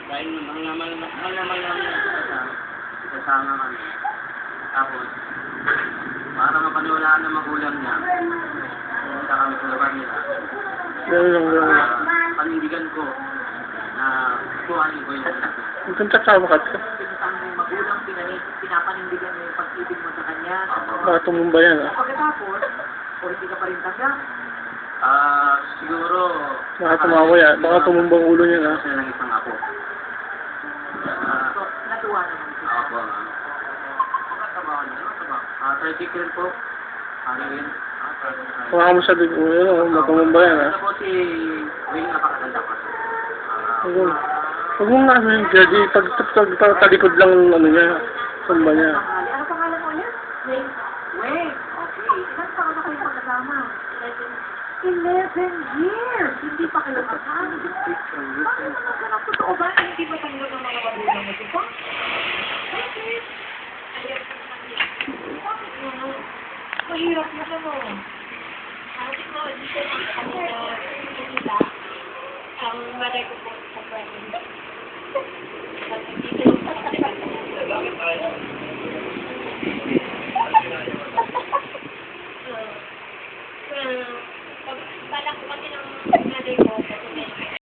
dahil naman namin kasama kami. Tapos, para mapaniwalaan ng magulang niya, pumunta kami sa lugar nila. Panindigan ko na kuhanin ko yung anak ko. Kung kasama ka siya. Magulang pinapanindigan mo yung pag-ibig mo sa kanya. Baka tumumba yan, ah. Pagkatapos, o hindi ka pa rin tanggap. Siguro... Baka tumawa yan. Baka tumumbang ulo niya, ah. Kasi lang isang apo. So, natuwa naman siya. Ako, ano trabaho niya? Ano trabaho? Tricycle po. Ano yun? Baka mo sabi ko, yun, baka tumumba yan, ah. Ito po si Wing, napakaganda po. Huwag mong nga ano yung Jedi, talikod lang ano niya, sumba niya. Ano pangalan mo niya? Wait. Wait. Okay. Ilan taon na kayo magkasama? 11 years! Hindi pa kayo kasama. Bakit naman ka na totoo ba? Hindi ba tayo ng mga magulang mo dito? Bakit? Bakit naman? Mahirap na naman. Ang mother ko po sa present. Dito yung